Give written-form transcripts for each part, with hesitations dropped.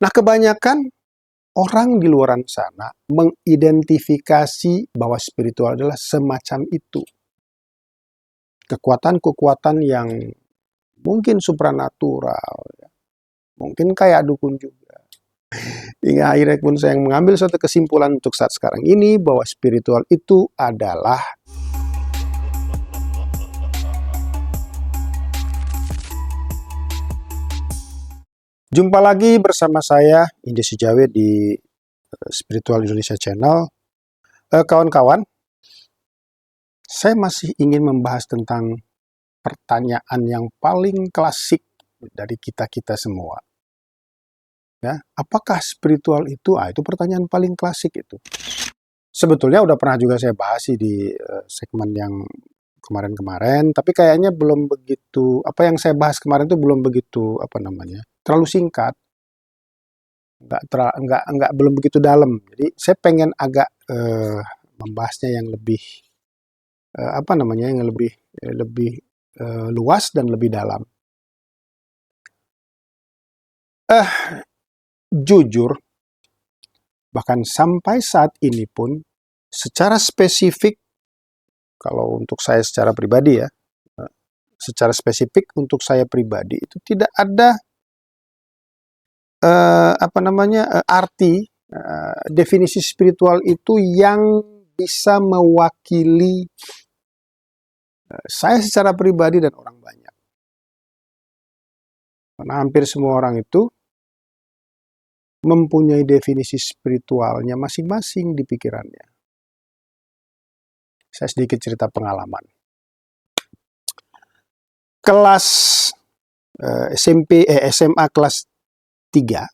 Nah, kebanyakan orang di luar sana mengidentifikasi bahwa spiritual adalah semacam itu. Kekuatan-kekuatan yang mungkin supranatural, mungkin kayak dukun juga. Hingga akhirnya pun saya mengambil suatu kesimpulan untuk saat sekarang ini bahwa spiritual itu adalah jumpa lagi bersama saya Indi Sujawe di Spiritual Indonesia Channel. Kawan-kawan, saya masih ingin membahas tentang pertanyaan yang paling klasik dari kita-kita semua. Ya, apakah spiritual itu? Itu pertanyaan paling klasik itu. Sebetulnya udah pernah juga saya bahas sih di segmen yang kemarin-kemarin, tapi kayaknya belum begitu, apa yang saya bahas kemarin itu belum begitu, terlalu singkat, belum begitu dalam. Jadi saya pengen agak membahasnya yang lebih, yang lebih luas dan lebih dalam. Jujur, bahkan sampai saat ini pun, secara spesifik, kalau untuk saya secara pribadi ya, secara spesifik untuk saya pribadi itu tidak ada arti definisi spiritual itu yang bisa mewakili saya secara pribadi dan orang banyak. Karena hampir semua orang itu mempunyai definisi spiritualnya masing-masing di pikirannya. Saya sedikit cerita pengalaman. Kelas SMA kelas 3.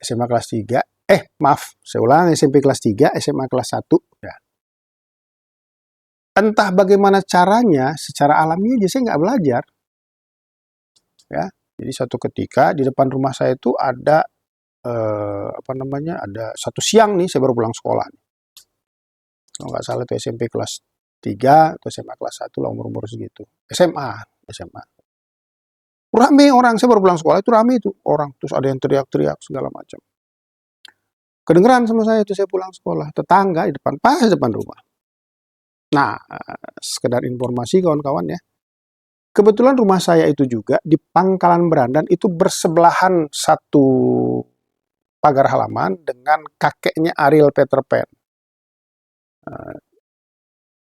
SMA kelas 3. Saya ulang, SMP kelas 3, SMA kelas 1. Ya. Entah bagaimana caranya, secara alami aja saya nggak belajar. Ya. Jadi suatu ketika di depan rumah saya itu ada ada satu siang nih saya baru pulang sekolah. Kalau nggak salah itu SMP kelas 3 atau SMA kelas 1 lah, umur-umur segitu. SMA. Rame orang, saya baru pulang sekolah itu rame itu orang, terus ada yang teriak-teriak segala macam. Kedengeran sama saya itu saya pulang sekolah, tetangga di depan, pas depan rumah. Nah, sekedar informasi kawan-kawan ya, kebetulan rumah saya itu juga di Pangkalan Berandan itu bersebelahan satu pagar halaman dengan kakeknya Ariel Peter Pan.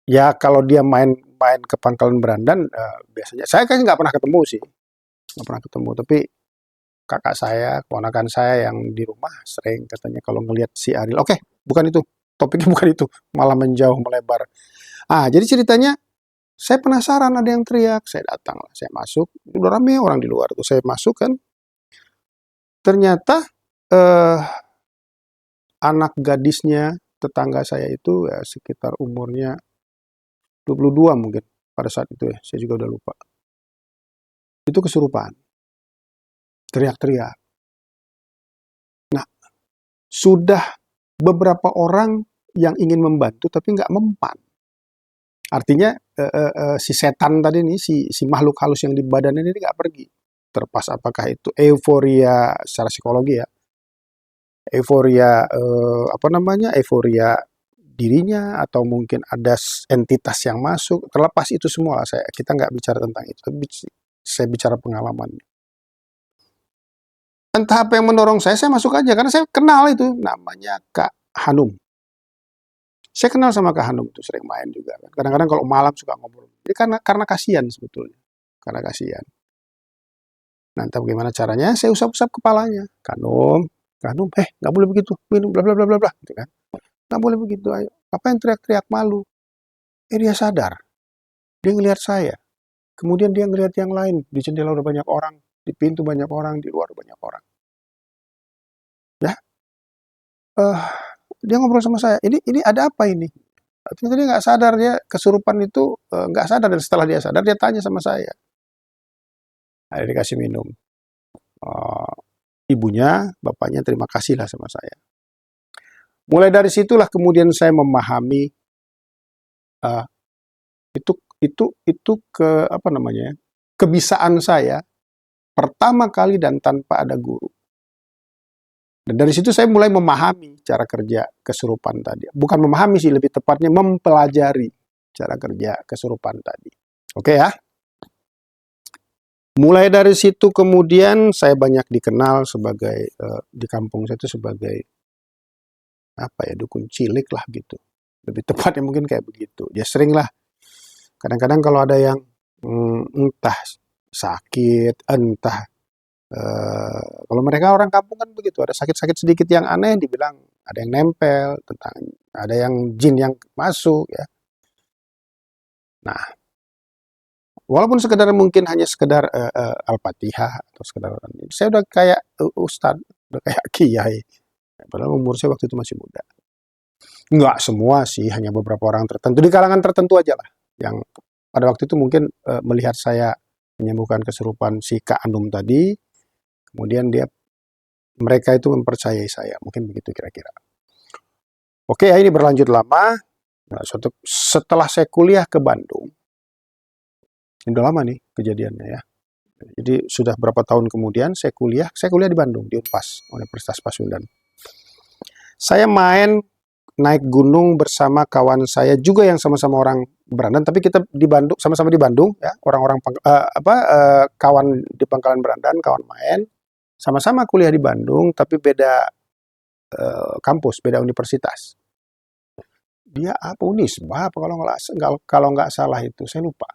Ya kalau dia main ke Pangkalan Berandan, biasanya saya kayaknya nggak pernah ketemu sih, tapi kakak saya, keponakan saya yang di rumah sering katanya kalau ngelihat si Ariel, oke, bukan itu, topiknya bukan itu, malah menjauh melebar. Jadi ceritanya saya penasaran ada yang teriak, saya datang lah, saya masuk, udah rame orang di luar tuh, saya masuk kan, ternyata anak gadisnya tetangga saya itu ya, sekitar umurnya 22 mungkin pada saat itu ya, saya juga udah lupa. Itu kesurupan, teriak-teriak. Nah, sudah beberapa orang yang ingin membantu tapi nggak mempan. Artinya si setan tadi nih, si makhluk halus yang di badan ini nggak pergi. Terlepas apakah itu euforia secara psikologi ya, euforia euforia dirinya atau mungkin ada entitas yang masuk. Terlepas itu semua lah, kita nggak bicara tentang itu, tapi saya bicara pengalaman. Entah apa yang mendorong saya masuk aja karena saya kenal itu, namanya Kak Hanum. Saya kenal sama Kak Hanum itu, sering main juga. Kadang-kadang kalau malam suka ngobrol. Jadi karena kasihan sebetulnya. Karena kasihan. Nah, entah bagaimana caranya, saya usap-usap kepalanya. Kak Hanum, nggak boleh begitu. Minum, bla bla bla bla bla. Gitu kan. Nggak boleh begitu, ayo. Apa yang teriak-teriak malu? Dia sadar. Dia ngelihat saya. Kemudian dia ngelihat yang lain. Di jendela udah banyak orang. Di pintu banyak orang. Di luar banyak orang. Ya. Dia ngobrol sama saya. Ini ada apa ini? Ternyata dia nggak sadar, dia kesurupan itu nggak sadar, dan setelah dia sadar dia tanya sama saya. Ada dikasih minum. Ibunya, bapaknya terima kasih lah sama saya. Mulai dari situlah kemudian saya memahami kebisaan saya pertama kali dan tanpa ada guru. Dan dari situ saya mulai memahami cara kerja kesurupan tadi. Bukan memahami sih, lebih tepatnya mempelajari cara kerja kesurupan tadi. Oke ya. Mulai dari situ kemudian saya banyak dikenal sebagai, di kampung saya itu sebagai, apa ya, dukun cilik lah gitu. Lebih tepatnya mungkin kayak begitu. Ya sering lah. Kadang-kadang kalau ada yang entah sakit, entah kalau mereka orang kampung kan begitu, ada sakit-sakit sedikit yang aneh dibilang ada yang nempel, tentang ada yang jin yang masuk ya. Nah, walaupun sekedar mungkin hanya sekedar Al-Fatihah atau sekedar saya udah kayak ustadz, udah kayak kiai. Padahal umur saya waktu itu masih muda. Enggak semua sih, hanya beberapa orang tertentu di kalangan tertentu aja lah yang pada waktu itu mungkin melihat saya menyembuhkan kesurupan si Kak Anum tadi, kemudian mereka itu mempercayai saya, mungkin begitu kira-kira. Oke ya, ini berlanjut lama. Nah, setelah saya kuliah ke Bandung, ini udah lama nih kejadiannya ya. Jadi sudah berapa tahun kemudian saya kuliah di Bandung, di Unpas, Universitas Pasundan. Saya naik gunung bersama kawan saya juga yang sama-sama orang Berandan, tapi kita di Bandung, sama-sama di Bandung ya, orang-orang kawan di Pangkalan Berandan, kawan main. Sama-sama kuliah di Bandung, tapi beda kampus, beda universitas. Dia apa Unisba, apa kalau nggak salah itu, saya lupa.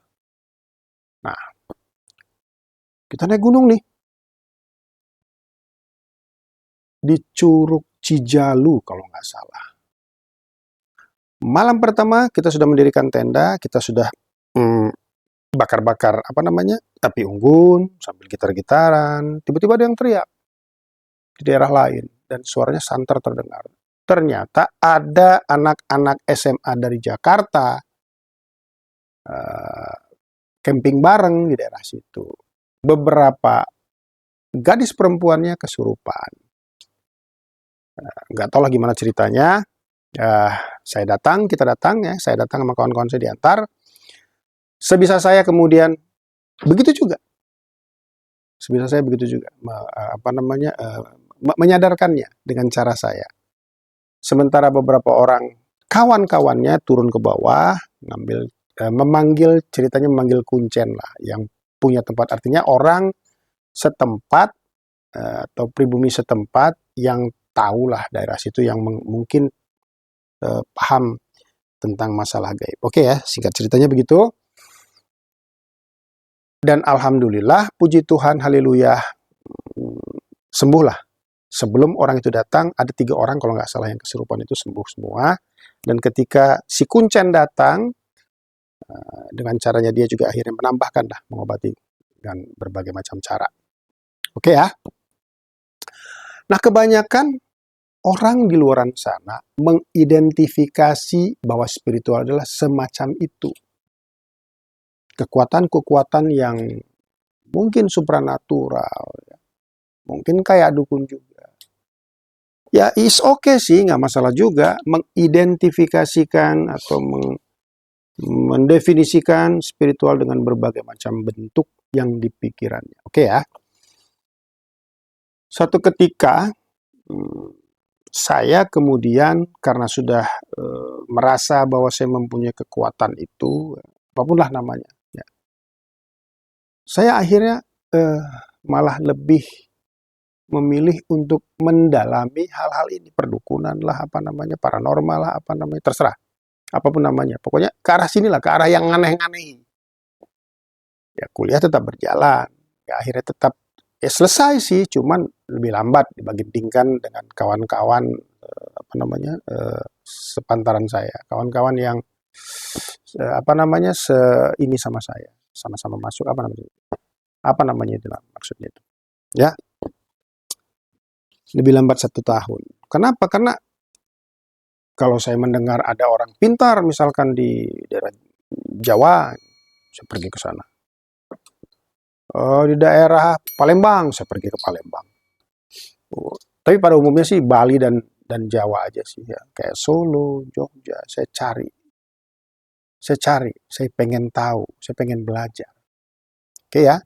Nah, kita naik gunung nih di Curug Cijalu kalau nggak salah. Malam pertama kita sudah mendirikan tenda, kita sudah bakar-bakar api unggun sambil gitar-gitaran. Tiba-tiba ada yang teriak di daerah lain dan suaranya santer terdengar. Ternyata ada anak-anak SMA dari Jakarta camping bareng di daerah situ. Beberapa gadis perempuannya kesurupan. Nggak tahu lah gimana ceritanya. Kita datang sama kawan-kawan saya diantar. Sebisa saya kemudian begitu juga. Menyadarkannya dengan cara saya. Sementara beberapa orang kawan-kawannya turun ke bawah, memanggil kuncen lah, yang punya tempat, artinya orang setempat atau pribumi setempat yang tahulah daerah situ, yang mungkin paham tentang masalah gaib. Oke ya, singkat ceritanya begitu. Dan alhamdulillah, puji Tuhan, haleluya, sembuhlah. Sebelum orang itu datang, ada 3 orang kalau nggak salah yang kesurupan itu sembuh semua. Dan ketika si kuncen datang, dengan caranya dia juga akhirnya menambahkan lah, mengobati dengan berbagai macam cara. Oke ya. Nah, kebanyakan orang di luar sana mengidentifikasi bahwa spiritual adalah semacam itu. Kekuatan-kekuatan yang mungkin supranatural, mungkin kayak dukun juga. Ya, is okay sih, nggak masalah juga mengidentifikasikan atau mendefinisikan spiritual dengan berbagai macam bentuk yang dipikirannya. Oke ya. Suatu ketika saya kemudian karena sudah merasa bahwa saya mempunyai kekuatan itu, apapun lah namanya, ya, saya akhirnya malah lebih memilih untuk mendalami hal-hal ini, perdukunan lah, paranormal lah, terserah, apapun namanya. Pokoknya ke arah sinilah, ke arah yang aneh-aneh. Ya, kuliah tetap berjalan. Ya, akhirnya tetap selesai sih, cuman lebih lambat dibandingkan dengan kawan-kawan sepantaran saya, kawan-kawan yang ini sama saya, sama-sama masuk itu maksudnya itu, ya, lebih lambat 1 tahun. Kenapa? Karena kalau saya mendengar ada orang pintar misalkan di daerah Jawa, saya pergi ke sana. Di daerah Palembang, saya pergi ke Palembang. Tapi pada umumnya sih Bali dan Jawa aja sih ya. Kayak Solo, Jogja, saya pengen tahu, saya pengen belajar. Oke ya.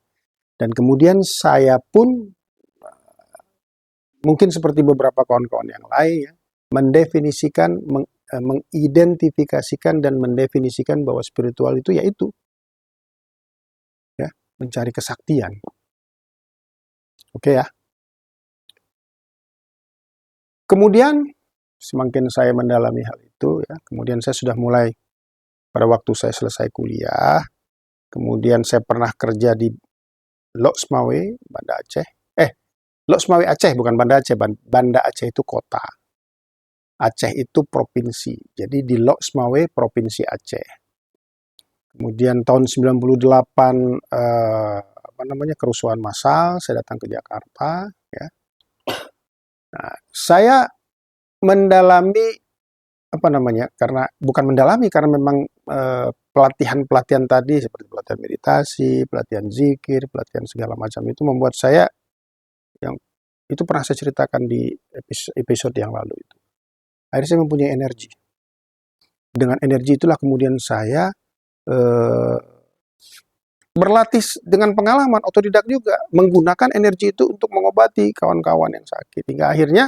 Dan kemudian saya pun mungkin seperti beberapa kawan-kawan yang lain ya, mendefinisikan, mengidentifikasikan dan mendefinisikan bahwa spiritual itu yaitu ya, mencari kesaktian. Oke ya. Kemudian semakin saya mendalami hal itu ya, kemudian saya sudah mulai pada waktu saya selesai kuliah, kemudian saya pernah kerja di Lok Semawe, Banda Aceh. Lok Semawe Aceh, bukan Banda Aceh. Banda Aceh itu kota. Aceh itu provinsi. Jadi di Lok Semawe, Provinsi Aceh. Kemudian tahun 98 kerusuhan massal, saya datang ke Jakarta ya. Nah, saya mendalami karena bukan mendalami karena memang pelatihan-pelatihan tadi seperti pelatihan meditasi, pelatihan zikir, pelatihan segala macam itu membuat saya yang itu pernah saya ceritakan di episode yang lalu itu. Akhirnya saya mempunyai energi. Dengan energi itulah kemudian saya berlatih dengan pengalaman otodidak juga menggunakan energi itu untuk mengobati kawan-kawan yang sakit hingga akhirnya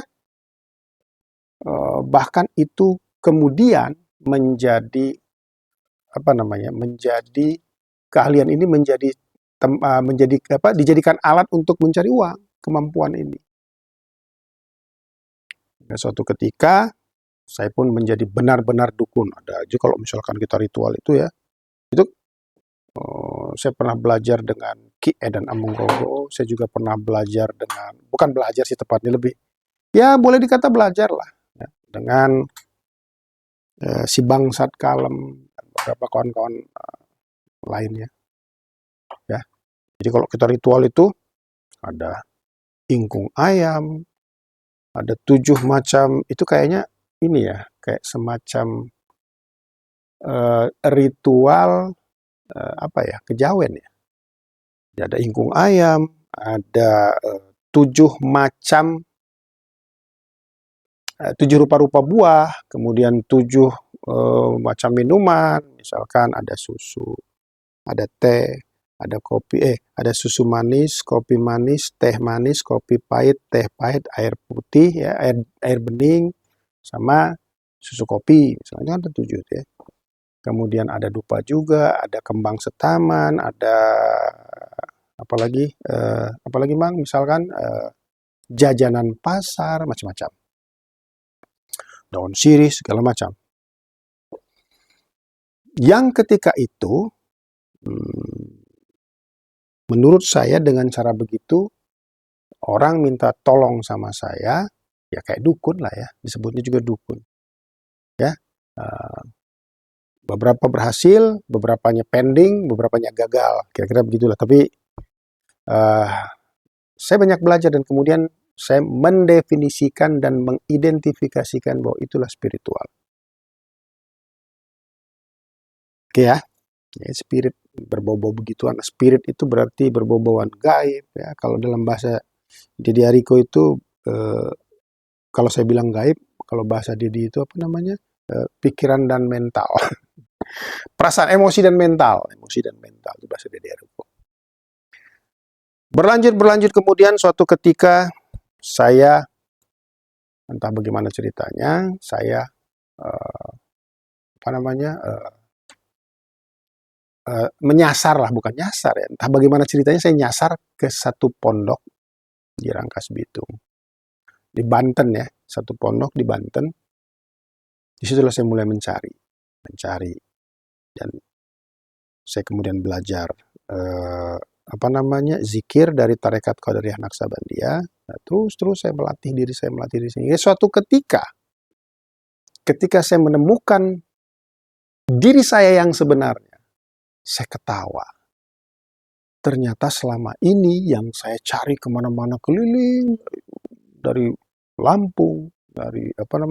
bahkan itu kemudian menjadi menjadi keahlian ini dijadikan alat untuk mencari uang, kemampuan ini. Nah, suatu ketika saya pun menjadi benar-benar dukun. Ada aja kalau misalkan kita ritual itu ya, itu saya pernah belajar dengan Ki Edan Amunggogo. Saya juga pernah belajar bukan belajar sih tepatnya, lebih ya boleh dikata belajar lah ya, dengan si Bangsat Kalem dan beberapa kawan-kawan lainnya ya. Jadi kalau kita ritual itu ada ingkung ayam, ada 7 macam, itu kayaknya ini ya, kayak semacam ritual kejawen ya. Jadi ada ingkung ayam, ada 7 rupa-rupa buah, kemudian 7 macam minuman, misalkan ada susu, ada teh, ada kopi, ada susu manis, kopi manis, teh manis, kopi pahit, teh pahit, air putih, ya, air bening, sama susu kopi, misalnya ada 7 ya. Kemudian ada dupa juga, ada kembang setaman, ada apalagi Bang, misalkan jajanan pasar, macam-macam. Daun sirih, segala macam. Yang ketika itu, menurut saya dengan cara begitu, orang minta tolong sama saya, ya kayak dukun lah ya, disebutnya juga dukun. Ya, beberapa berhasil, beberapanya pending, beberapanya gagal, kira-kira begitulah. Tapi saya banyak belajar dan kemudian saya mendefinisikan dan mengidentifikasikan bahwa itulah spiritual. Oke ya, spirit berbau-bau begituan. Spirit itu berarti berbau-bauan gaib ya. Kalau dalam bahasa Didi Ariko itu kalau saya bilang gaib, kalau bahasa Didi itu pikiran dan mental. Perasaan, emosi dan mental itu bahasa Didi Ariko. Berlanjut kemudian suatu ketika saya entah bagaimana ceritanya, saya menyasar lah, bukan nyasar ya, entah bagaimana ceritanya saya nyasar ke satu pondok di Rangkas Bitung, di Banten ya, satu pondok di Banten. Disitulah saya mulai mencari, dan saya kemudian belajar zikir dari Tarekat Qadariyah Naksabandia. Nah, terus saya melatih diri sendiri. Suatu ketika saya menemukan diri saya yang sebenarnya, saya ketawa. Ternyata selama ini yang saya cari kemana-mana keliling, dari Lampung,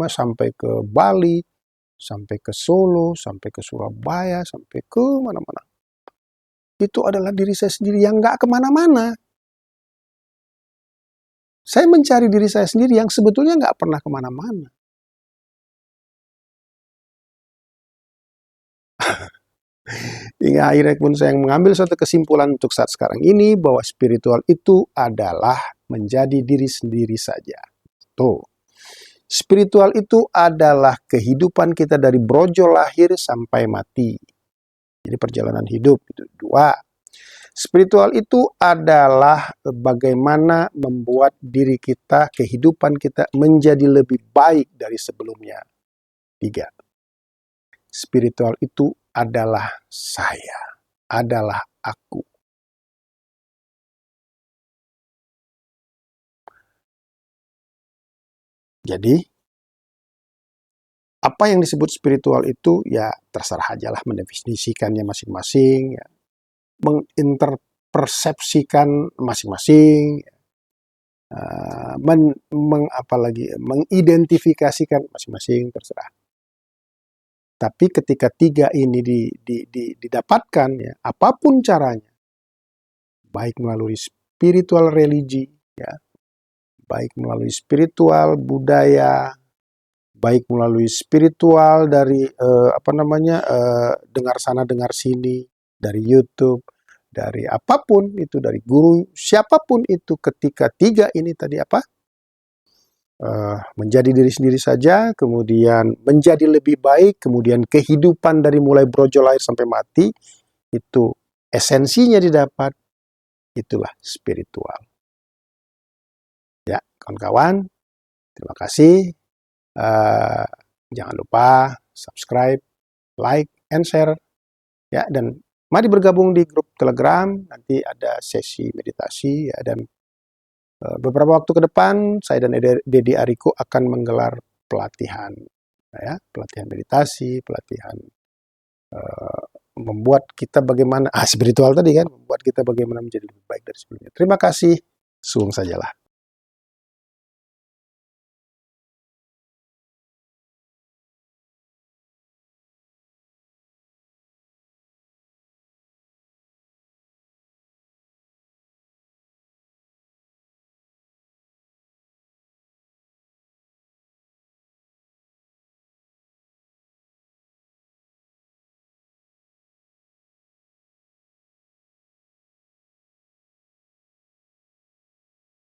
sampai ke Bali, sampai ke Solo, sampai ke Surabaya, sampai ke mana-mana. Itu adalah diri saya sendiri yang nggak kemana-mana. Saya mencari diri saya sendiri yang sebetulnya nggak pernah kemana-mana. Hingga akhirnya pun saya mengambil suatu kesimpulan untuk saat sekarang ini bahwa spiritual itu adalah menjadi diri sendiri saja. Satu, spiritual itu adalah kehidupan kita dari brojol lahir sampai mati. Jadi perjalanan hidup itu. Dua, spiritual itu adalah bagaimana membuat diri kita, kehidupan kita menjadi lebih baik dari sebelumnya. Tiga, spiritual itu adalah saya, adalah aku. Jadi, apa yang disebut spiritual itu ya terserah aja lah mendefinisikannya masing-masing, ya. Menginterpersepsikan masing-masing, mengidentifikasikan masing-masing, terserah. Tapi ketika tiga ini didapatkan, ya, apapun caranya, baik melalui spiritual religi, ya, baik melalui spiritual budaya, baik melalui spiritual dari dengar sana dengar sini, dari YouTube, dari apapun itu, dari guru siapapun itu, ketika tiga ini tadi menjadi diri sendiri saja, kemudian menjadi lebih baik, kemudian kehidupan dari mulai brojol lahir sampai mati, itu esensinya didapat, itulah spiritual. Ya, kawan-kawan, terima kasih. Jangan lupa subscribe, like, and share, ya, dan mari bergabung di grup Telegram. Nanti ada sesi meditasi, ya, dan beberapa waktu ke depan saya dan Dedi Ariko akan menggelar pelatihan, ya, pelatihan meditasi, pelatihan membuat kita bagaimana spiritual tadi kan, membuat kita bagaimana menjadi lebih baik dari sebelumnya. Terima kasih, suwung sajalah.